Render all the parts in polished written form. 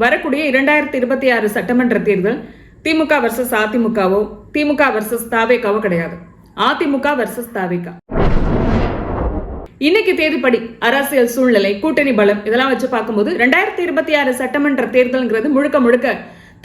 வரக்கூடிய 2026 சட்டமன்ற தேர்தல் திமுக வர்சஸ் அதிமுகவோ, திமுக வர்சஸ் தாவேகாவோ கிடையாது. அதிமுக வர்சஸ் தாவேகா. இன்னைக்கு தேதிப்படி அரசியல் சூழ்நிலை, கூட்டணி பலம் இதெல்லாம் வச்சு பார்க்கும்போது 2026 சட்டமன்ற தேர்தல்ங்கிறது முழுக்க முழுக்க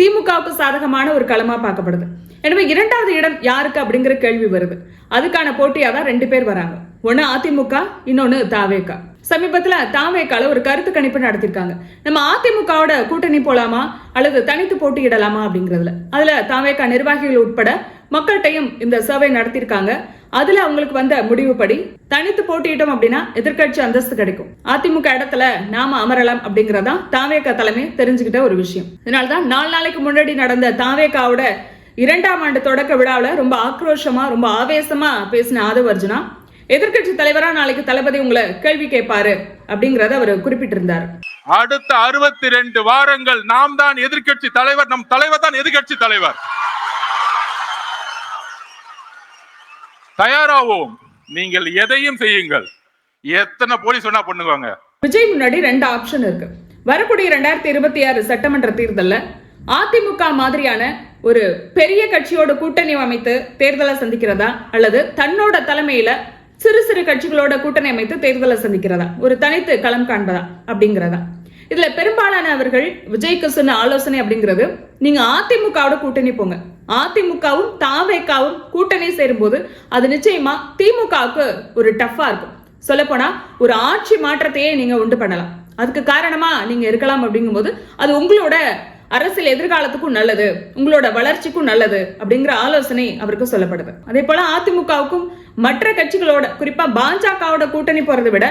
திமுகவுக்கு சாதகமான ஒரு களமா பார்க்கப்படுது. எனவே 2வது இடம் யாருக்கு அப்படிங்கிற கேள்வி வருது. அதுக்கான போட்டியா தான் 2 பேர் வராங்க. ஒன்னு அதிமுக, இன்னொன்னு தாவேகா. சமீபத்துல தாவேகால ஒரு கருத்து கணிப்பு நடத்திருக்காங்க. நம்ம அதிமுகவோட கூட்டணி போலாமா அல்லது தனித்து போட்டியிடலாமா அப்படிங்கிறதுல. அதுல தாவேகா நிர்வாகிகள் உட்பட மக்கள்கிட்டையும் இந்த சர்வே நடத்திருக்காங்க. அதுல அவங்களுக்கு வந்த முடிவுப்படி தனித்து போட்டியிட்டோம் அப்படின்னா எதிர்கட்சி அந்தஸ்து கிடைக்கும், அதிமுக இடத்துல நாம அமரலாம் அப்படிங்கறதா தாவேகா தலைமை தெரிஞ்சுக்கிட்ட ஒரு விஷயம். இதனால்தான் 4 நாளைக்கு முன்னாடி நடந்த தாவேகாவோட 2ஆம் ஆண்டு தொடக்க விழாவில் ரொம்ப ஆக்ரோஷமா, ரொம்ப ஆவேசமா பேசின ஆதவ் அர்ஜுனா எதிர்கட்சி தலைவரா நாளைக்கு தளபதி உங்களை கேள்வி கேட்பாரு அப்படிங்கறத அவர் குறிப்பிட்டிருந்தார். அடுத்த 62 வாரங்கள் நாம் தான் எதிர்கட்சி தலைவர், நம் தலைவர் தான் எதிர்கட்சி தலைவர். தயாராவோம், நீங்கள் எதையும் செய்யுங்கள். எத்தனை போலீஸ் சொன்னா பண்ணுவாங்க. விஜய் முன்னாடி 2 ஆப்ஷன் இருக்கு. வரக்கூடிய 2026 சட்டமன்ற தேர்தலில் அதிமுக மாதிரியான ஒரு பெரிய கட்சியோட கூட்டணி அமைத்து தேர்தலை சந்திக்கிறதா, அல்லது தன்னோட தலைமையில சிறு சிறு கட்சிகளோட கூட்டணி அமைத்து தேர்தலை சந்திக்கிறதா, ஒரு தனித்து களம் காண்பதா அப்படிங்கிறதா. இதுல பெரும்பாலானவர்கள் விஜய்க்கு சொன்ன ஆலோசனை அப்படிங்கிறது, நீங்க அதிமுகவோட கூட்டணி போங்க. அதிமுகவும் தாவேகாவும் கூட்டணி சேரும்போது அது நிச்சயமா திமுகவுக்கு ஒரு டஃபா இருக்கும். சொல்ல போனா ஒரு ஆட்சி மாற்றத்தையே நீங்க உண்டு பண்ணலாம். அதுக்கு காரணமா நீங்க இருக்கலாம். அப்படிங்கும்போது அது உங்களோட அரசியல் எதிர்காலத்துக்கும் நல்லது, உங்களோட வளர்ச்சிக்கும் நல்லது அப்படிங்கிற ஆலோசனை அவருக்கு சொல்லப்படுது. அதே போல அதிமுகவுக்கும் மற்ற கட்சிகளோட, குறிப்பா பாஜகவோட கூட்டணி போறதை விட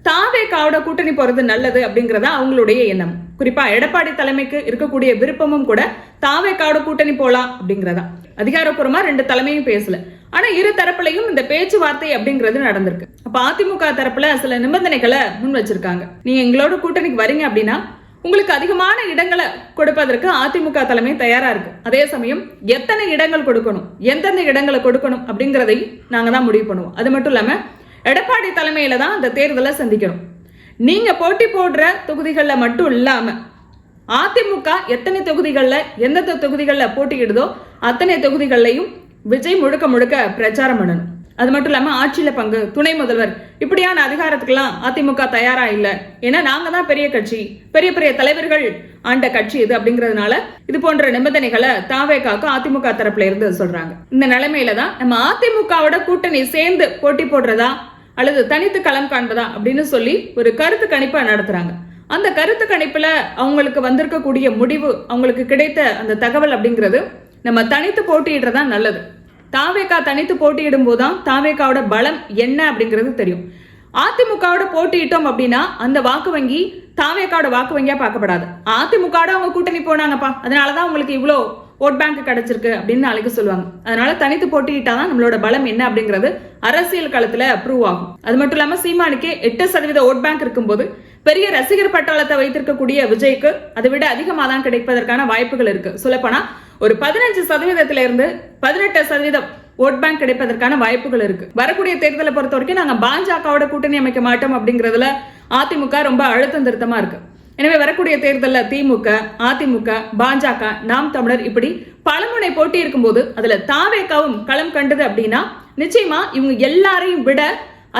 தாவேகாவோட கூட்டணி போறது நல்லது அப்படிங்கறத அவங்களுடைய எண்ணம். குறிப்பா எடப்பாடி தலைமைக்கு இருக்கக்கூடிய விருப்பமும் கூட தாவேகாவோட கூட்டணி போலாம் அப்படிங்கறதா. அதிகாரப்பூர்வமா 2 தலைமையும் பேசல, ஆனா இரு தரப்புலையும் இந்த பேச்சுவார்த்தை அப்படிங்கிறது நடந்திருக்கு. அப்ப அதிமுக தரப்புல சில நிபந்தனைகளை முன் வச்சிருக்காங்க. நீங்க எங்களோட கூட்டணிக்கு வரீங்க அப்படின்னா உங்களுக்கு அதிகமான இடங்களை கொடுப்பதற்கு அதிமுக தலைமை தயாரா இருக்கு. அதே சமயம் எத்தனை இடங்கள் கொடுக்கணும், எந்தெந்த இடங்களை கொடுக்கணும் அப்படிங்கறதையும் நாங்க தான் முடிவு பண்ணுவோம். அது மட்டும் இல்லாம எடப்பாடி தலைமையில தான் அந்த தேர்தலை சந்திக்கணும். நீங்க போட்டி போடுற தொகுதிகள்ல மட்டும் இல்லாம அதிமுக எத்தனை தொகுதிகள்ல எந்தெந்த தொகுதிகள்ல போட்டியிடுதோ அத்தனை தொகுதிகள்லையும் விஜய் முழுக்க முழுக்க பிரச்சாரம் பண்ணணும். அது மட்டும் இல்லாம ஆட்சியில பங்கு, துணை முதல்வர் இப்படியான அதிகாரத்துக்கெல்லாம் அதிமுக தயாரா இல்ல. ஏன்னா நாங்க தான் பெரிய கட்சி, பெரிய பெரிய தலைவர்கள் ஆண்ட கட்சி இது அப்படிங்கறதுனால இது போன்ற நிபந்தனைகளை தாவேகாக்கு அதிமுக தரப்புல இருந்து சொல்றாங்க. இந்த நிலைமையில தான் நம்ம அதிமுகவோட கூட்டணி சேர்ந்து போட்டி போடுறதா அல்லது தனித்து களம் காண்பதா அப்படின்னு சொல்லி ஒரு கருத்து கணிப்பை நடத்துறாங்க. அந்த கருத்து கணிப்புல அவங்களுக்கு வந்திருக்கக்கூடிய முடிவு, அவங்களுக்கு கிடைத்த அந்த தகவல் அப்படிங்கிறது, நம்ம தனித்து போட்டியிடுறதா நல்லது. தாவேகா தனித்து போட்டியிடும் போதுதான் தாவேகாவோட பலம் என்ன அப்படிங்கிறது தெரியும். அதிமுகவோட போட்டியிட்டோம் அப்படின்னா அந்த வாக்கு வங்கி தாவேகாவோட வாக்கு வங்கியா பார்க்கப்படாது. அதிமுகவோட அவங்க கூட்டணி போனாங்கப்பா, அதனாலதான் உங்களுக்கு இவ்வளோ ஓட் பேங்க் கிடைச்சிருக்கு அப்படின்னு நாளைக்கு சொல்லுவாங்க. அதனால தனித்து போட்டியிட்டாதான் நம்மளோட பலம் என்ன அப்படிங்கிறது அரசியல் களத்துல ப்ரூவ் ஆகும். அது மட்டும் இல்லாம சீமானுக்கே 8% ஓட் பேங்க் இருக்கும்போது பெரிய ரசிகர் பட்டாளத்தை வைத்திருக்கக்கூடிய விஜய்க்கு அதை விட அதிகமாக தான் கிடைப்பதற்கான வாய்ப்புகள் இருக்கு. சொல்லப்போனா ஒரு 15% இருந்து 18% ஓட் பேங்க் கிடைப்பதற்கான வாய்ப்புகள் இருக்கு. வரக்கூடிய தேர்தலை பொறுத்த வரைக்கும் நாங்க பாஜகவோட கூட்டணி அமைக்க மாட்டோம் அப்படிங்கறதுல அதிமுக ரொம்ப அழுத்தம் திருத்தமா இருக்கு. எனவே வரக்கூடிய தேர்தலில் திமுக, அதிமுக, பாஜக, நாம் தமிழர் இப்படி பலமுனை போட்டி இருக்கும்போது அதுல தாவேகாவும் களம் கண்டது அப்படின்னா நிச்சயமா இவங்க எல்லாரையும் விட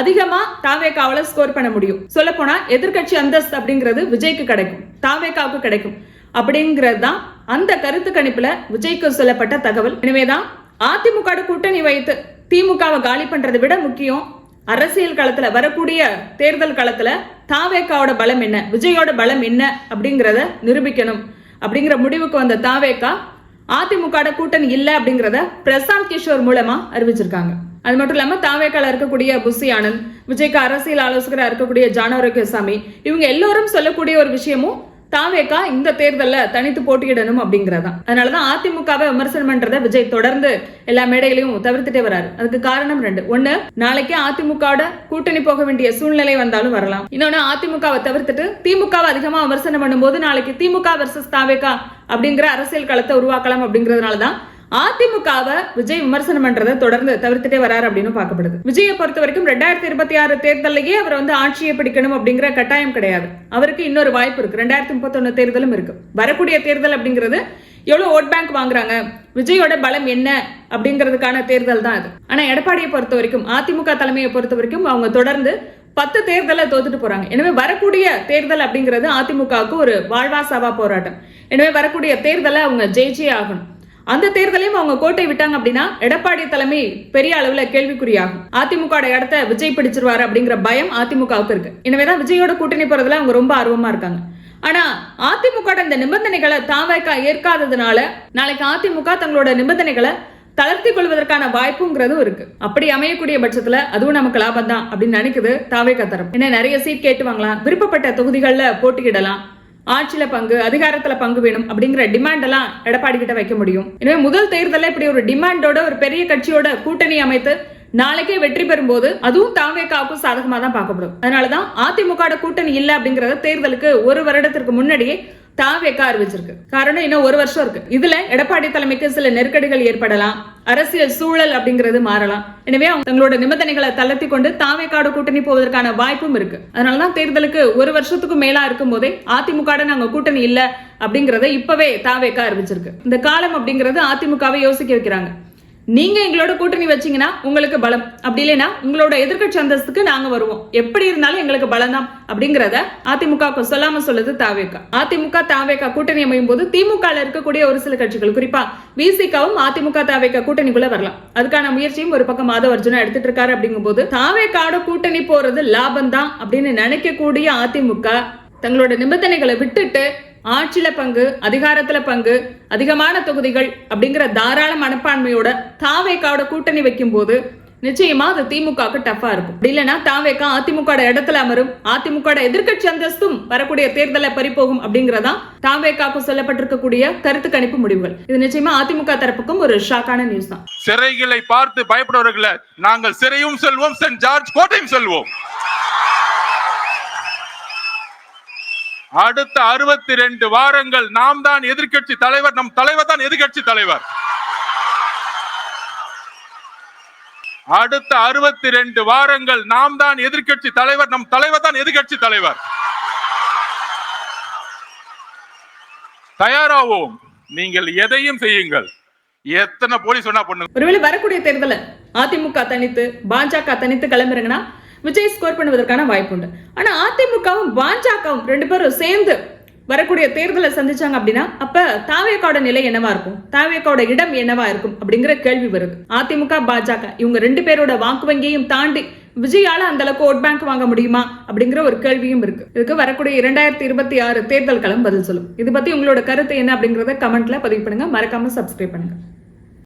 அதிகமா தாவேகாவால ஸ்கோர் பண்ண முடியும். சொல்ல போனா எதிர்கட்சி அந்தஸ்து அப்படிங்கிறது விஜய்க்கு கிடைக்கும், தாவேகாவுக்கு கிடைக்கும் அப்படிங்கிறது தான் அந்த கருத்து கணிப்புல விஜய்க்கு சொல்லப்பட்ட தகவல். எனவேதான் அதிமுக கூட்டணி வைத்து திமுகவை காலி பண்றதை விட முக்கியம் அரசியல் களத்துல, வரக்கூடிய தேர்தல் களத்துல தாவேகாவோட பலம் என்ன, விஜயோட பலம் என்ன அப்படிங்கறத நிரூபிக்கணும் அப்படிங்கிற முடிவுக்கு வந்த தாவேகா அதிமுக கூட்டணி இல்ல அப்படிங்கறத பிரசாந்த் கிஷோர் மூலமா அறிவிச்சிருக்காங்க. அது மட்டும் இல்லாம தாவேகால இருக்கக்கூடிய புசி ஆனந்த், விஜய்க்கு அரசியல் ஆலோசகரா இருக்கக்கூடிய ஜானோரகசாமி இவங்க எல்லோரும் சொல்லக்கூடிய ஒரு விஷயமும் தாவேகா இந்த தேர்தலில் தனித்து போட்டியிடணும் அப்படிங்கறதான். அதனாலதான் அதிமுகவை விமர்சனம் பண்றதை விஜய் தொடர்ந்து எல்லா மேடைகளையும் தவிர்த்துட்டே வராரு. அதுக்கு காரணம் 2. ஒண்ணு, நாளைக்கு அதிமுகவோட கூட்டணி போக வேண்டிய சூழ்நிலை வந்தாலும் வரலாம். இன்னொன்னு, அதிமுகவை தவிர்த்துட்டு திமுகவை அதிகமா விமர்சனம் பண்ணும்போது நாளைக்கு திமுக வர்சஸ் தாவேகா அப்படிங்கிற அரசியல் களத்தை உருவாக்கலாம் அப்படிங்கறதுனாலதான் அதிமுகவை விஜய் விமர்சனம் பண்றதை தொடர்ந்து தவிர்த்துட்டே வராரு அப்படின்னு பார்க்கப்படுது. விஜயை பொறுத்த வரைக்கும் 2026 தேர்தலையே அவர் ஆட்சியை பிடிக்கணும் அப்படிங்கிற கட்டாயம் கிடையாது. அவருக்கு இன்னொரு வாய்ப்பு இருக்கு. 2031 தேர்தலும் இருக்கு. வரக்கூடிய தேர்தல் அப்படிங்கிறது எவ்வளவு ஓட் பேங்க் வாங்குறாங்க, விஜயோட பலம் என்ன அப்படிங்கிறதுக்கான தேர்தல் தான் அது. ஆனா எடப்பாடியை பொறுத்த வரைக்கும், அதிமுக தலைமையை பொறுத்த வரைக்கும் அவங்க தொடர்ந்து 10 தேர்தலை தோத்துட்டு போறாங்க. எனவே வரக்கூடிய தேர்தல் அப்படிங்கிறது அதிமுகவுக்கு ஒரு வாழ்வா சாவா போராட்டம். எனவே வரக்கூடிய தேர்தலை அவங்க ஜெயிச்சே ஆகணும். அந்த தேர்தலையும் அவங்க கோட்டை விட்டாங்க அப்படின்னா எடப்பாடி தலைமை பெரிய அளவுல கேள்விக்குறியாகும். அதிமுக இடத்த விஜய் பிடிச்சிருவாரு அப்படிங்கிற பயம் அதிமுகவுக்கு இருக்கு. எனவேதான் விஜயோட கூட்டணி போறதுல அவங்க ரொம்ப ஆர்வமா இருக்காங்க. ஆனா அதிமுக இந்த நிபந்தனைகளை தாவேகா ஏற்காததுனால நாளைக்கு அதிமுக தங்களோட நிபந்தனைகளை தளர்த்தி கொள்வதற்கான வாய்ப்புங்கிறதும் இருக்கு. அப்படி அமையக்கூடிய பட்சத்துல அதுவும் நமக்கு லாபம் தான் அப்படின்னு நினைக்குது தாவேகா தரப்பு. என்ன நிறைய சீட் கேட்டு வாங்கலாம், விருப்பப்பட்ட தொகுதிகள்ல போட்டியிடலாம், ஆட்சியில பங்கு, அதிகாரத்துல பங்கு வேணும் அப்படிங்கிற டிமாண்ட் எல்லாம் எடப்பாடி கிட்ட வைக்க முடியும். எனவே முதல் தேர்தலில் இப்படி ஒரு டிமாண்டோட ஒரு பெரிய கட்சியோட கூட்டணி அமைத்து நாளைக்கே வெற்றி பெறும்போது அதுவும் தாவேகாவுக்கு சாதகமா தான் பார்க்கப்படும். அதனாலதான் அதிமுக கூட்டணி இல்ல அப்படிங்கறத தேர்தலுக்கு ஒரு வருடத்திற்கு முன்னாடியே தாவேகா அறிவிச்சிருக்கு. காரணம் இன்னும் ஒரு வருஷம் இருக்கு. இதுல எடப்பாடி தலைமைக்கு சில நெருக்கடிகள் ஏற்படலாம், அரசியல் சூழல் அப்படிங்கிறது மாறலாம். எனவே அவங்க தங்களோட நிபந்தனைகளை தளர்த்தி கொண்டு தாவேகாவோட கூட்டணி போவதற்கான வாய்ப்பும் இருக்கு. அதனாலதான் தேர்தலுக்கு ஒரு வருஷத்துக்கு மேலா இருக்கும் போதே அதிமுக நாங்க கூட்டணி இல்ல அப்படிங்கறத இப்பவே தாவேகா அறிவிச்சிருக்கு. இந்த காலம் அப்படிங்கறது அதிமுகவை யோசிக்க வைக்கிறாங்க. நீங்க எங்களோட கூட்டணி வச்சீங்கன்னா உங்களுக்கு பலம், அப்படி இல்லைன்னா உங்களோட எதிர்க்கட்சி அந்தஸ்துக்கு நாங்க வருவோம், எப்படி இருந்தாலும் எங்களுக்கு பலம் தான் அப்படிங்கறத அதிமுக சொல்லாம சொல்லுது தாவேகா. அதிமுக தாவேகா கூட்டணி அமையும் போது திமுக இருக்கக்கூடிய ஒரு சில கட்சிகள், குறிப்பா விசிகாவும் அதிமுக தாவேகா கூட்டணிக்குள்ள வரலாம். அதுக்கான முயற்சியும் ஒரு பக்கம் மாதவ அர்ஜுனா எடுத்துட்டு இருக்காரு. அப்படிங்கும் போது தாவேகாவோட கூட்டணி போறது லாபம் தான் அப்படின்னு நினைக்கக்கூடிய அதிமுக தங்களோட நிபந்தனைகளை விட்டுட்டு ஆட்சியில பங்கு, அதிகாரத்துல பங்கு, அதிகமான தொகுதிகள் அப்படிங்கிற தாராள மனப்பான்மையோட தாவேகாவோட கூட்டணி வைக்கும் போது நிச்சயமா அது திமுகவுக்கு டஃபா இருக்கும். அப்படி இல்லைன்னா தாவேகா அதிமுக இடத்துல அமரும், அதிமுக எதிர்க்கட்சி அந்தஸ்தும் வரக்கூடிய தேர்தலை பறிப்போகும் அப்படிங்கறதா தாவேகாவுக்கு சொல்லப்பட்டிருக்கக்கூடிய கருத்து கணிப்பு முடிவுகள். இது நிச்சயமா அதிமுக தரப்புக்கும் ஒரு ஷாக்கான நியூஸ் தான். சிறைகளை பார்த்து பயப்படுவர்களை நாங்கள் சிறையும் செல்வோம், சென்ட் ஜார்ஜ் கோட்டையும் செல்வோம். அடுத்த 62 வாரங்கள் நாம் தான் எதிர்க்கட்சி தலைவர், நம் தலைவர் தான் எதிர்க்கட்சி தலைவர். அடுத்த 62 வாரங்கள் நாம் தான் எதிர்க்கட்சி தலைவர், நம் தலைவர் தான் எதிர்க்கட்சி தலைவர். தயாராவோம், நீங்கள் எதையும் செய்யுங்கள். எத்தனை போலீஸ் சொன்னா பண்ணுங்க. ஒருவேளை வரக்கூடிய தேர்தல அதிமுக தனித்து பாஜக தனித்து கிளம்புறாங்கன்னா விஜய் ஸ்கோர் பண்ணுவதற்கான வாய்ப்பு உண்டு. ஆனா அதிமுகவும் பாஜகவும் 2 பேரும் சேர்ந்து வரக்கூடிய தேர்தலை சந்திச்சாங்க அப்படின்னா அப்ப தாவேகாவோட நிலை என்னவா இருக்கும், தாவேகாவோட இடம் என்னவா இருக்கும் அப்படிங்கிற கேள்வி வருது. அதிமுக பாஜக இவங்க 2 பேரோட வாக்கு வங்கியையும் தாண்டி விஜயால அந்த அளவுக்கு ஓட் பேங்க் வாங்க முடியுமா அப்படிங்கிற ஒரு கேள்வியும் இருக்கு. இதுக்கு வரக்கூடிய 2026 தேர்தல் களம் பதில் சொல்லும். இது பத்தி உங்களோட கருத்து என்ன அப்படிங்கறத கமெண்ட்ல பதிவு பண்ணுங்க. மறக்காம சப்ஸ்கிரைப் பண்ணுங்க.